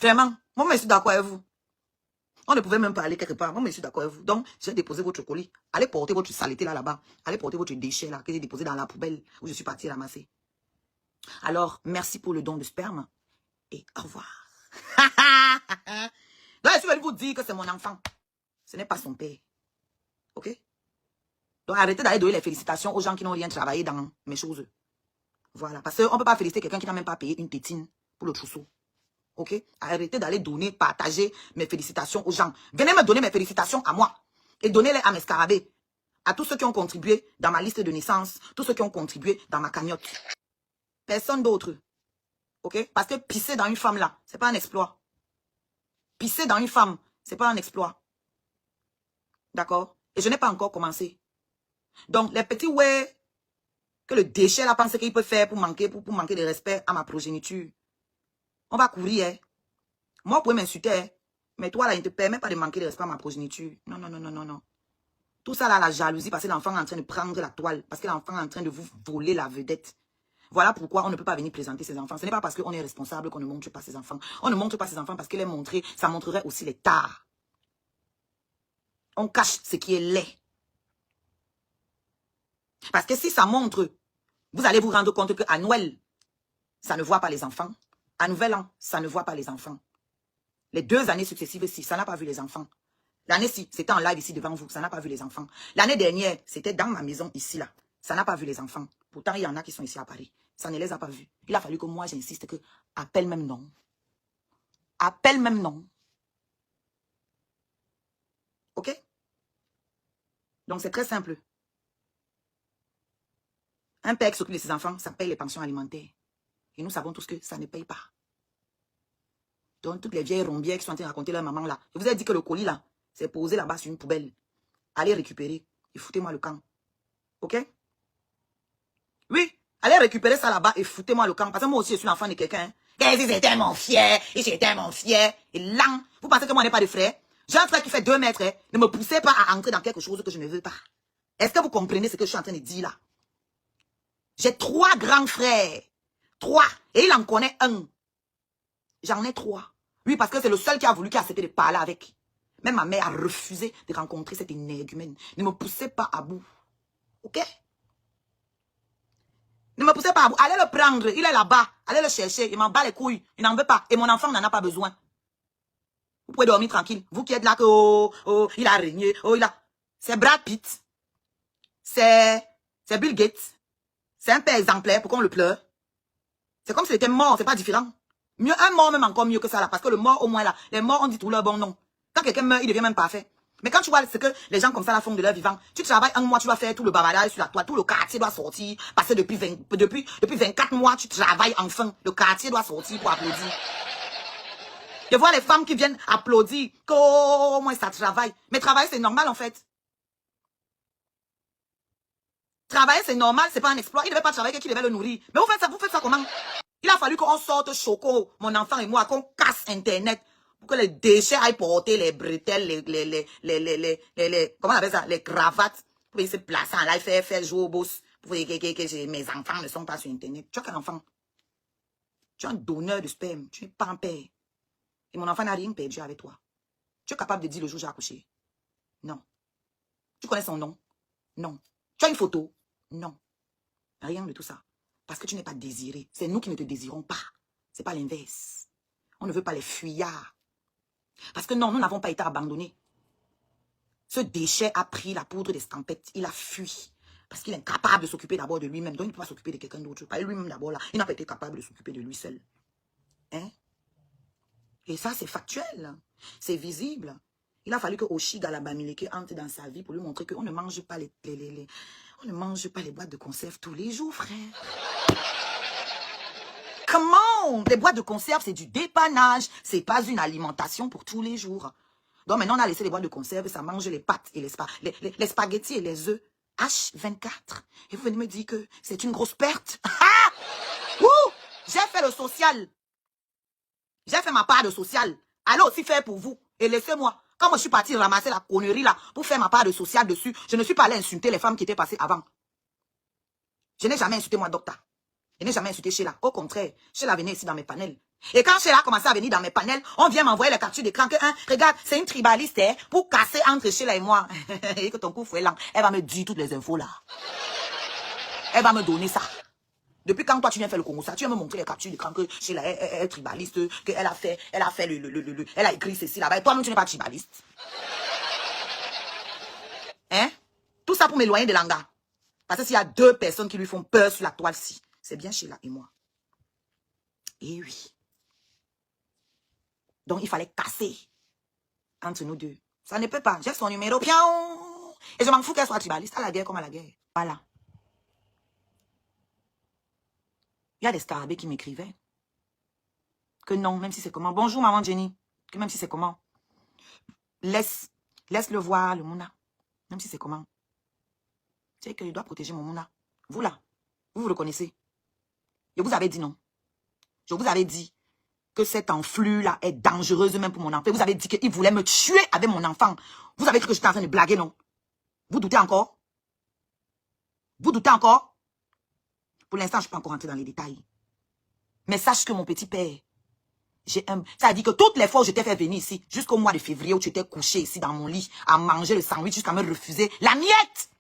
Vraiment, moi, je suis d'accord avec vous. On ne pouvait même pas aller quelque part. Moi, je suis d'accord avec vous. Donc, j'ai déposé votre colis. Allez porter votre saleté là-bas. Allez porter votre déchet là, que j'ai déposé dans la poubelle où je suis parti ramasser. Alors, merci pour le don de sperme. Et au revoir. Donc, je suis venu vous dire que c'est mon enfant. Ce n'est pas son père. Ok? Donc, arrêtez d'aller donner les félicitations aux gens qui n'ont rien travaillé dans mes choses. Voilà. Parce qu'on ne peut pas féliciter quelqu'un qui n'a même pas payé une tétine pour le trousseau. Ok? Arrêtez d'aller donner, partager mes félicitations aux gens. Venez me donner mes félicitations à moi. Et donnez-les à mes scarabées. À tous ceux qui ont contribué dans ma liste de naissance. Tous ceux qui ont contribué dans ma cagnotte. Personne d'autre. Ok? Parce que pisser dans une femme là, c'est pas un exploit. Pisser dans une femme, c'est pas un exploit. D'accord? Et je n'ai pas encore commencé. Donc, les petits ouais que le déchet là pense qu'il peut faire pour manquer de respect à ma progéniture. On va courir, hein. Moi, vous pouvez m'insulter, hein. Mais toi, là, il ne te permet pas de manquer de respect à ma progéniture. Non, non, non, non, non, non. Tout ça, là, la jalousie, parce que l'enfant est en train de prendre la toile, parce que l'enfant est en train de vous voler la vedette. Voilà pourquoi on ne peut pas venir présenter ses enfants. Ce n'est pas parce qu'on est responsable qu'on ne montre pas ses enfants. On ne montre pas ses enfants parce que les montrer, ça montrerait aussi les tares. On cache ce qui est laid. Parce que si ça montre, vous allez vous rendre compte qu'à Noël, ça ne voit pas les enfants. À Nouvel An, ça ne voit pas les enfants. Les 2 années successives, si, ça n'a pas vu les enfants. L'année-ci, c'était en live ici devant vous, ça n'a pas vu les enfants. L'année dernière, c'était dans ma maison ici, là. Ça n'a pas vu les enfants. Pourtant, il y en a qui sont ici à Paris. Ça ne les a pas vus. Il a fallu que moi, j'insiste que appelle même non. Appelle même non. Ok? Donc, c'est très simple. Un père qui s'occupe de ses enfants, ça paye les pensions alimentaires. Et nous savons tous que ça ne paye pas. Donc, toutes les vieilles rombières qui sont en train de raconter leur maman là. Je vous ai dit que le colis là, c'est posé là-bas sur une poubelle. Allez récupérer et foutez-moi le camp. Ok? Oui, allez récupérer ça là-bas et foutez-moi le camp. Parce que moi aussi, je suis l'enfant de quelqu'un. Qu'est-ce que c'était mon fier? Et j'étais mon fier. Et là, vous pensez que moi, je n'ai pas de frère? J'ai un frère qui fait 2 mètres. Hein. Ne me poussez pas à entrer dans quelque chose que je ne veux pas. Est-ce que vous comprenez ce que je suis en train de dire là? J'ai 3 grands frères. 3. Et il en connaît un. J'en ai 3. Oui, parce que c'est le seul qui a voulu, qui a accepté de parler avec. Même ma mère a refusé de rencontrer cette énergumène. Ne me poussez pas à bout. Ok? Ne me poussez pas à bout. Allez le prendre. Il est là-bas. Allez le chercher. Il m'en bat les couilles. Il n'en veut pas. Et mon enfant n'en a pas besoin. Vous pouvez dormir tranquille. Vous qui êtes là que, oh, il a régné. Oh, il a... C'est Brad Pitt. C'est Bill Gates. C'est un père exemplaire. Pourquoi on le pleure? C'est comme s'il était mort. C'est pas différent. Mieux, un mort même encore mieux que ça là. Parce que le mort, au moins là, les morts, on dit tout leur bon nom. Quand quelqu'un meurt, il devient même parfait. Mais quand tu vois ce que les gens comme ça là font de leur vivant, tu travailles 1 mois, tu dois faire tout le bavardage sur la toile, tout le quartier doit sortir. Parce que depuis 24 mois, tu travailles enfin. Le quartier doit sortir pour applaudir. Je vois les femmes qui viennent applaudir. Qu'au moins ça travaille. Mais travailler, c'est normal en fait. Travailler, c'est normal, c'est pas un exploit. Il ne devait pas travailler, qui devait le nourrir. Mais vous faites ça comment? Il a fallu qu'on sorte Choco, mon enfant et moi, qu'on casse Internet. Pour que les déchets aillent porter les bretelles, comment on appelle ça, les cravates, pour se placer en live, faire jouer au boss, pour que mes enfants ne sont pas sur Internet. Tu as quel enfant? Tu es un donneur de sperme, tu n'es pas un père. Et mon enfant n'a rien perdu avec toi. Tu es capable de dire le jour où j'ai accouché? Non. Tu connais son nom? Non. Tu as une photo? Non. Rien de tout ça. Parce que tu n'es pas désiré. C'est nous qui ne te désirons pas. C'est pas l'inverse. On ne veut pas les fuyards. Parce que non, nous n'avons pas été abandonnés. Ce déchet a pris la poudre d'escampette. Il a fui. Parce qu'il est incapable de s'occuper d'abord de lui-même. Donc il ne peut pas s'occuper de quelqu'un d'autre. Pas lui-même d'abord là. Il n'a pas été capable de s'occuper de lui seul. Hein? Et ça, c'est factuel. C'est visible. Il a fallu que Oshi Galabamileke entre dans sa vie pour lui montrer qu'on ne mange pas on ne mange pas les boîtes de conserve tous les jours, frère. Comment? Les boîtes de conserve, c'est du dépannage. C'est pas une alimentation pour tous les jours. Donc maintenant, on a laissé les boîtes de conserve, ça mange les pâtes et les spaghettis et les œufs. H24. Et vous venez me dire que c'est une grosse perte. Ah! Ouh! J'ai fait le social. J'ai fait ma part de social. Allez aussi faire pour vous. Et laissez-moi. Quand moi je suis partie ramasser la connerie là pour faire ma part de social dessus, je ne suis pas allée insulter les femmes qui étaient passées avant. Je n'ai jamais insulté moi, docteur. Je n'ai jamais insulté Sheila. Au contraire, Sheila venait ici dans mes panels. Et quand Sheila a commencé à venir dans mes panels, on vient m'envoyer la capture d'écran que, hein, regarde, c'est une tribaliste, hein, pour casser entre Sheila et moi. Et que ton coup fouet lent, elle va me dire toutes les infos là. Elle va me donner ça. Depuis quand toi tu viens faire le Congo, ça, tu viens me montrer les captures d'écran que Sheila est tribaliste, qu'elle a fait, elle a écrit ceci là-bas, et toi-même tu n'es pas tribaliste. Hein? Tout ça pour m'éloigner de Langa. Parce que s'il y a deux personnes qui lui font peur sur la toile-ci, c'est bien Sheila et moi. Et oui. Donc, il fallait casser entre nous deux. Ça ne peut pas. J'ai son numéro. Piaou. Et je m'en fous qu'elle soit tribaliste. À la guerre comme à la guerre. Voilà. Il y a des scarabées qui m'écrivaient. Que non, même si c'est comment. Bonjour, maman Jenny. Que même si c'est comment. Laisse-le voir, le Mouna. Même si c'est comment. Tu sais que je dois protéger mon Mouna. Vous là, vous le connaissez. Je vous avais dit non. Je vous avais dit que cette enflure-là est dangereuse même pour mon enfant. Vous avez dit qu'il voulait me tuer avec mon enfant. Vous avez cru que j'étais en train de blaguer, non? Vous doutez encore? Vous doutez encore? Pour l'instant, je ne suis pas encore rentrée dans les détails. Mais sache que mon petit père, ça a dit que toutes les fois où je t'ai fait venir ici, jusqu'au mois de février où tu étais couché ici dans mon lit, à manger le sandwich jusqu'à me refuser la miette.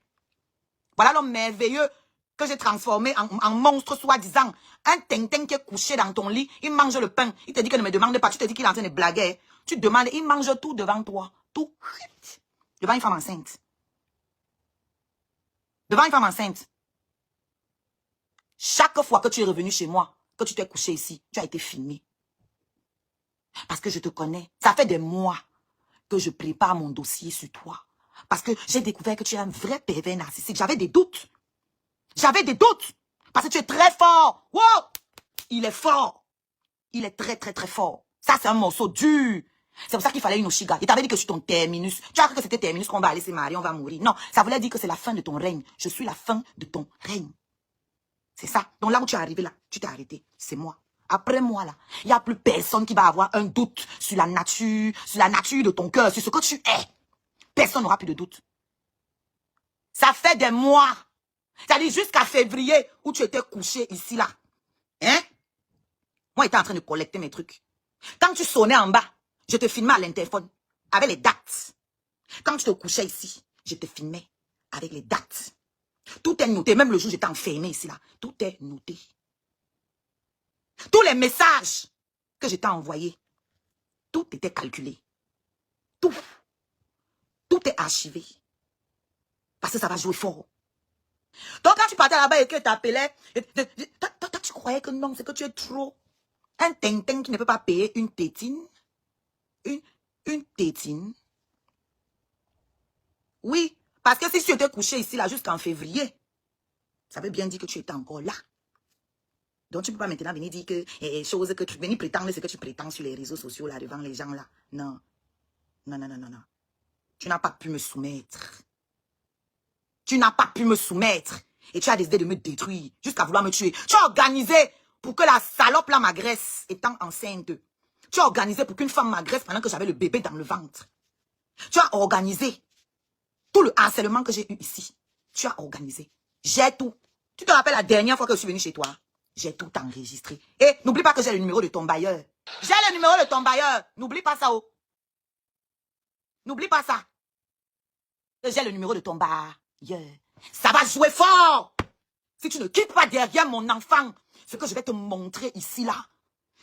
Voilà l'homme merveilleux que j'ai transformé en monstre soi-disant. Un tintin qui est couché dans ton lit, il mange le pain. Il te dit que ne me demande pas, tu te dis qu'il est en train de blaguer. Tu te demandes, il mange tout devant toi. Tout. Devant une femme enceinte. Devant une femme enceinte. Chaque fois que tu es revenu chez moi, que tu t'es couché ici, tu as été filmé. Parce que je te connais. Ça fait des mois que je prépare mon dossier sur toi. Parce que j'ai découvert que tu es un vrai pervers narcissique. J'avais des doutes. J'avais des doutes. Parce que tu es très fort. Wow! Il est fort. Il est très, très, très fort. Ça, c'est un morceau dur. C'est pour ça qu'il fallait une Oshiga. Il t'avait dit que je suis ton terminus. Tu as cru que c'était terminus, qu'on va aller se marier, on va mourir. Non, ça voulait dire que c'est la fin de ton règne. Je suis la fin de ton règne. C'est ça. Donc là où tu es arrivé, là, tu t'es arrêté. C'est moi. Après moi, là, il n'y a plus personne qui va avoir un doute sur la nature de ton cœur, sur ce que tu es. Personne n'aura plus de doute. Ça fait des mois. C'est-à-dire jusqu'à février où tu étais couché ici, là. Hein? Moi, j'étais en train de collecter mes trucs. Quand tu sonnais en bas, je te filmais à l'interphone avec les dates. Quand tu te couchais ici, je te filmais avec les dates. Tout est noté. Même le jour où j'étais enfermé ici, là. Tout est noté. Tous les messages que je t'ai envoyés, tout était calculé. Tout. Tout est archivé. Parce que ça va jouer fort. Donc quand tu partais là-bas et que tu t'appelais, toi tu croyais que non, c'est que tu es trop. Un tintin qui ne peut pas payer une tétine. Une tétine. Oui, parce que si tu étais couché ici là jusqu'en février, ça veut bien dire que tu étais encore là. Donc tu ne peux pas maintenant venir dire que chose que tu venir prétendre ce que tu prétends sur les réseaux sociaux là devant les gens là. Non. Non, non, non, non, non. Tu n'as pas pu me soumettre. Tu n'as pas pu me soumettre. Et tu as décidé de me détruire jusqu'à vouloir me tuer. Tu as organisé pour que la salope là m'agresse étant enceinte. Tu as organisé pour qu'une femme m'agresse pendant que j'avais le bébé dans le ventre. Tu as organisé tout le harcèlement que j'ai eu ici. Tu as organisé. J'ai tout. Tu te rappelles la dernière fois que je suis venue chez toi? J'ai tout enregistré. Et n'oublie pas que j'ai le numéro de ton bailleur. J'ai le numéro de ton bailleur. N'oublie pas ça, oh. N'oublie pas ça. J'ai le numéro de ton bailleur. Ça va jouer fort. Si tu ne quittes pas derrière mon enfant, ce que je vais te montrer ici, là,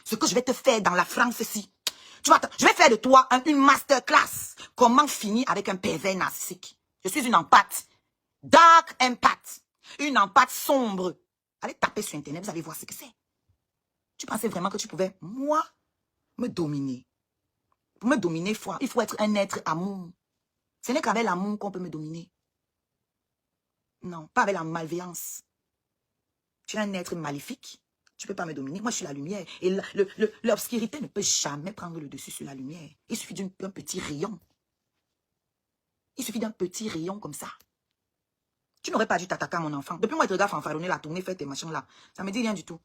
ce que je vais te faire dans la France ici, tu vois, je vais faire de toi une masterclass. Comment finir avec un pervers narcissique. Je suis une empathie. Dark empath. Une empathie sombre. Allez taper sur Internet, vous allez voir ce que c'est. Tu pensais vraiment que tu pouvais, moi, me dominer. Pour me dominer, il faut être un être amour. Ce n'est qu'avec l'amour qu'on peut me dominer. Non, pas avec la malveillance. Tu es un être maléfique. Tu ne peux pas me dominer. Moi, je suis la lumière. Et l'obscurité ne peut jamais prendre le dessus sur la lumière. Il suffit d'un petit rayon. Il suffit d'un petit rayon comme ça. Tu n'aurais pas dû t'attaquer à mon enfant. Depuis moi, je te regarde fanfaronner la tournée, faire tes machins là. Ça me dit rien du tout.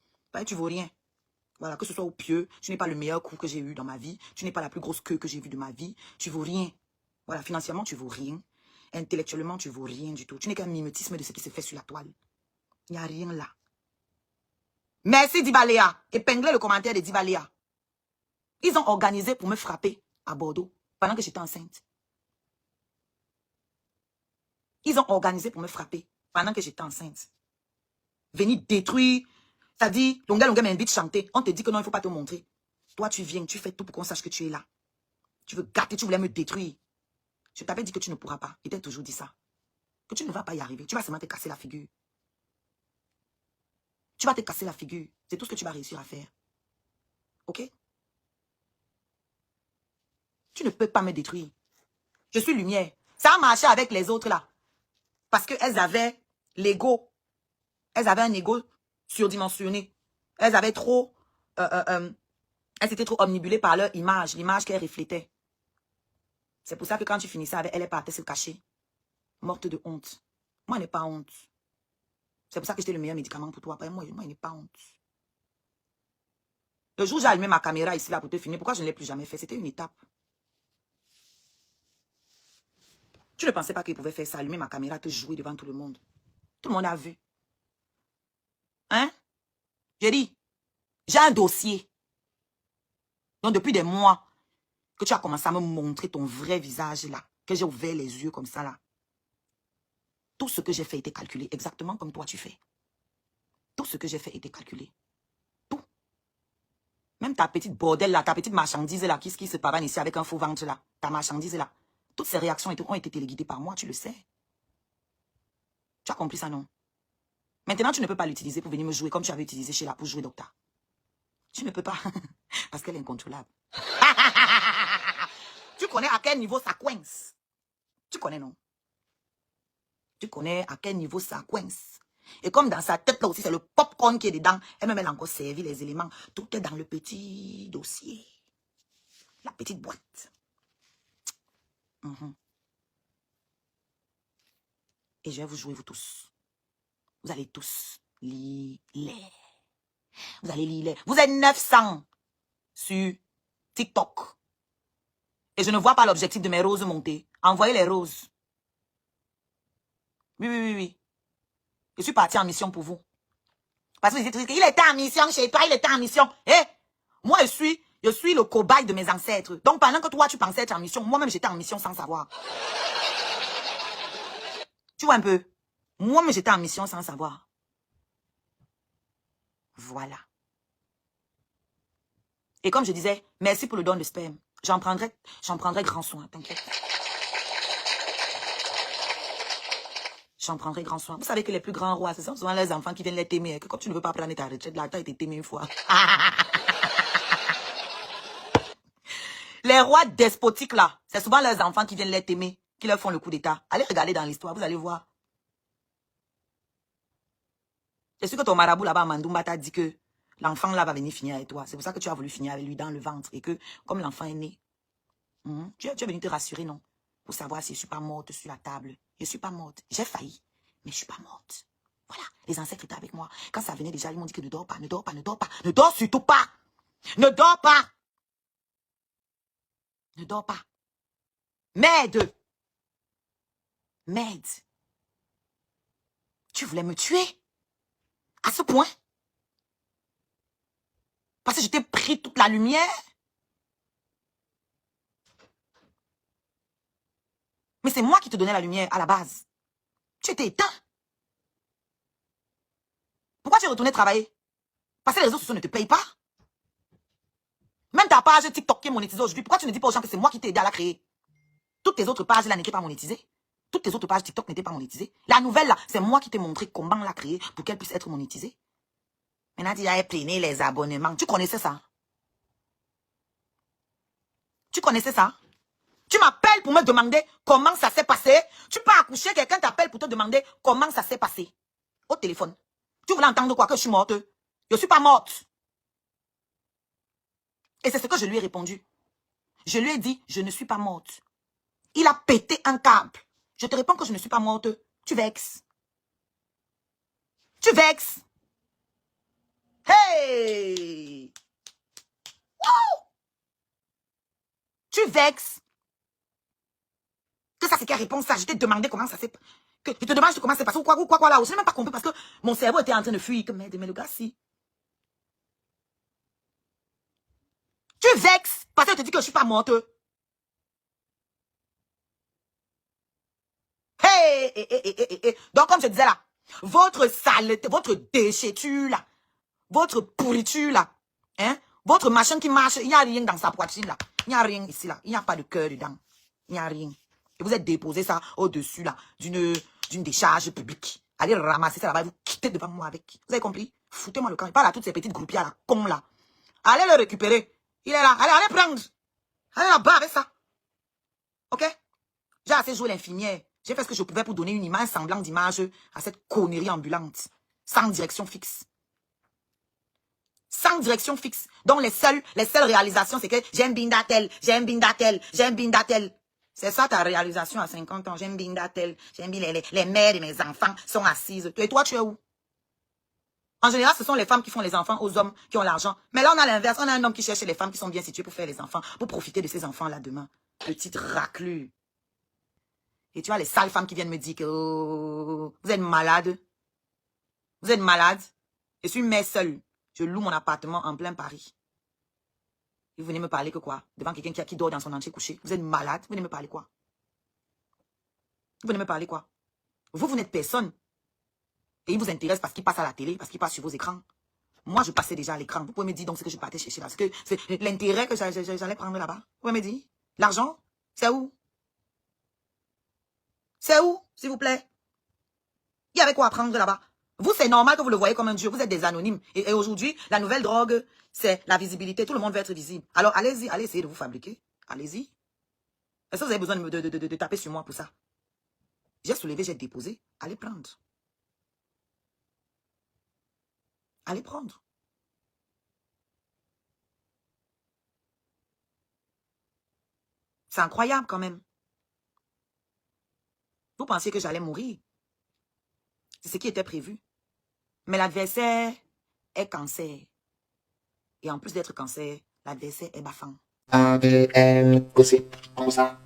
Tu vaux rien. Voilà, que ce soit au pieu, tu n'es pas le meilleur coup que j'ai eu dans ma vie. Tu n'es pas la plus grosse queue que j'ai vue de ma vie. Tu vaux rien. Voilà, financièrement, tu vaux rien. Intellectuellement, tu vaux rien du tout. Tu n'es qu'un mimétisme de ce qui se fait sur la toile. Il n'y a rien là. Merci Divaléa. Épinglez le commentaire de Divaléa. Ils ont organisé pour me frapper à Bordeaux pendant que j'étais enceinte. Ils ont organisé pour me frapper pendant que j'étais enceinte. Venir détruire. Ça dit, Longa m'invite à chanter. On te dit que non, il ne faut pas te montrer. Toi, tu viens, tu fais tout pour qu'on sache que tu es là. Tu veux gâter, tu voulais me détruire. Je t'avais dit que tu ne pourras pas. Il t'a toujours dit ça. Que tu ne vas pas y arriver. Tu vas seulement te casser la figure. Tu vas te casser la figure. C'est tout ce que tu vas réussir à faire. Ok? Tu ne peux pas me détruire. Je suis lumière. Ça a marché avec les autres là. Parce qu'elles avaient l'ego. Elles avaient un ego surdimensionné. Elles avaient trop... elles étaient trop omnibulées par leur image. L'image qu'elles reflétaient. C'est pour ça que quand tu finissais avec elle, elle partait se cacher. Morte de honte. Moi, elle n'est pas honte. C'est pour ça que j'étais le meilleur médicament pour toi. Moi, il n'est pas honte. Le jour où j'ai allumé ma caméra ici là pour te filmer, pourquoi je ne l'ai plus jamais fait? C'était une étape. Tu ne pensais pas qu'il pouvait faire ça, allumer ma caméra, te jouer devant tout le monde. Tout le monde a vu. Hein? J'ai dit, j'ai un dossier. Donc depuis des mois que tu as commencé à me montrer ton vrai visage là, que j'ai ouvert les yeux comme ça là. Tout ce que j'ai fait était calculé, exactement comme toi tu fais. Tout ce que j'ai fait était calculé. Tout. Même ta petite bordel là, ta petite marchandise là, qui se pavane ici avec un faux ventre là, ta marchandise là. Toutes ces réactions ont été téléguidées par moi, tu le sais. Tu as compris ça, non? Maintenant, tu ne peux pas l'utiliser pour venir me jouer comme tu avais utilisé chez là pour jouer docteur. Tu ne peux pas. Parce qu'elle est incontrôlable. Tu connais à quel niveau ça coince? Tu connais, non? Tu connais à quel niveau ça coince? Et comme dans sa tête là aussi, c'est le popcorn qui est dedans, elle a encore servi les éléments. Tout est dans le petit dossier. La petite boîte. Et je vais vous jouer, vous tous. Vous allez tous lire les. Vous allez lire les. Vous êtes 900 sur TikTok. Et je ne vois pas l'objectif de mes roses monter. Envoyez les roses. Oui. Je suis partie en mission pour vous. Parce que vous dites, il était en mission chez toi, il était en mission. Moi, je suis le cobaye de mes ancêtres. Donc, pendant que toi, tu pensais être en mission, moi-même, j'étais en mission sans savoir. Tu vois un peu? Moi-même, j'étais en mission sans savoir. Voilà. Et comme je disais, merci pour le don de sperme. J'en prendrai grand soin, t'inquiète. J'en prendrai grand soin. Vous savez que les plus grands rois, ce sont souvent les enfants qui viennent les t'aimer. Que comme tu ne veux pas prendre ta retraite, là, tu as été aimé une fois. Les rois despotiques, là, c'est souvent leurs enfants qui viennent les t'aimer, qui leur font le coup d'état. Allez regarder dans l'histoire, vous allez voir. C'est sûr que ton marabout là-bas, Mandoumba, t'a dit que l'enfant là va venir finir avec toi. C'est pour ça que tu as voulu finir avec lui dans le ventre. Et que, comme l'enfant est né, tu es venu te rassurer, non? Pour savoir si je ne suis pas morte sur la table. Je ne suis pas morte. J'ai failli, mais je ne suis pas morte. Voilà. Les ancêtres étaient avec moi. Quand ça venait déjà, ils m'ont dit que ne dors pas, ne dors pas, ne dors pas. Ne dors surtout pas. Ne dors pas. Ne dors pas. M'aide. M'aide. Tu voulais me tuer? À ce point? Parce que je t'ai pris toute la lumière? Mais c'est moi qui te donnais la lumière à la base. Tu étais éteint. Pourquoi tu es retourné travailler? Parce que les réseaux sociaux ne te payent pas. Même ta page TikTok qui est monétisée aujourd'hui, pourquoi tu ne dis pas aux gens que c'est moi qui t'ai aidé à la créer? Toutes tes autres pages là n'étaient pas monétisées. Toutes tes autres pages TikTok n'étaient pas monétisées. La nouvelle là, c'est moi qui t'ai montré comment la créer pour qu'elle puisse être monétisée. Maintenant, tu as plaigné les abonnements. Tu connaissais ça? Tu connaissais ça? Tu m'appelles pour me demander comment ça s'est passé. Tu peux accoucher, quelqu'un t'appelle pour te demander comment ça s'est passé. Au téléphone. Tu voulais entendre quoi? Que je suis morte? Je ne suis pas morte. Et c'est ce que je lui ai répondu. Je lui ai dit, je ne suis pas morte. Il a pété un câble. Je te réponds que je ne suis pas morte. Tu vexes. Tu vexes. Hey! Wow! Tu vexes. Que ça, c'est quelle réponse ça? Je t'ai demandé comment ça s'est passé. Je te demande comment c'est passé ou quoi là. Je n'ai même pas compris parce que mon cerveau était en train de fuir. Mais le gars, si. Tu vexes parce que je te dis que je suis pas morte. Hey. Donc, comme je disais là, votre saleté, votre déchéture là, votre pourriture là, hein, votre machin qui marche, il n'y a rien dans sa poitrine là. Il n'y a rien ici là. Il n'y a pas de cœur dedans. Il n'y a rien. Et vous êtes déposé ça au-dessus là, d'une décharge publique. Allez ramasser ça là-bas, vous quittez devant moi avec. Vous avez compris? Foutez-moi le camp. Il parle à toutes ces petites groupières là, cons là. Allez le récupérer. Il est là. Allez prendre. Allez là-bas avec ça. Ok? J'ai assez joué l'infirmière. J'ai fait ce que je pouvais pour donner une image semblante d'image à cette connerie ambulante. Sans direction fixe. Sans direction fixe. Donc les seules réalisations, c'est que j'aime Bindatel, j'aime Bindatel, j'aime Bindatel. C'est ça ta réalisation à 50 ans. J'aime Bindatel, j'aime les mères de mes enfants sont assises. Et toi, tu es où? En général, ce sont les femmes qui font les enfants aux hommes qui ont l'argent. Mais là, on a l'inverse. On a un homme qui cherche les femmes qui sont bien situées pour faire les enfants, pour profiter de ces enfants-là demain. Petite raclure. Et tu as les sales femmes qui viennent me dire que vous êtes malade. Vous êtes malade. Je suis une mère seule. Je loue mon appartement en plein Paris. Et vous venez me parler que quoi? Devant quelqu'un qui dort dans son entier couché. Vous êtes malade. Vous venez me parler quoi? Vous venez me parler quoi? Vous n'êtes personne. Et il vous intéresse parce qu'il passe à la télé, parce qu'il passe sur vos écrans. Moi, je passais déjà à l'écran. Vous pouvez me dire donc ce que je partais chercher là. C'est l'intérêt que j'allais prendre là-bas. Vous pouvez me dire? L'argent? C'est où? C'est où, s'il vous plaît? Il y avait quoi à prendre là-bas? Vous, c'est normal que vous le voyez comme un dieu. Vous êtes des anonymes. Et aujourd'hui, la nouvelle drogue, c'est la visibilité. Tout le monde veut être visible. Alors, allez-y, allez essayer de vous fabriquer. Allez-y. Est-ce que vous avez besoin de taper sur moi pour ça? J'ai soulevé, j'ai déposé. Allez prendre. Allez prendre. C'est incroyable quand même. Vous pensiez que j'allais mourir. C'est ce qui était prévu. Mais l'adversaire est cancer. Et en plus d'être cancer, l'adversaire est bafang. ADN, gossip, comme ça,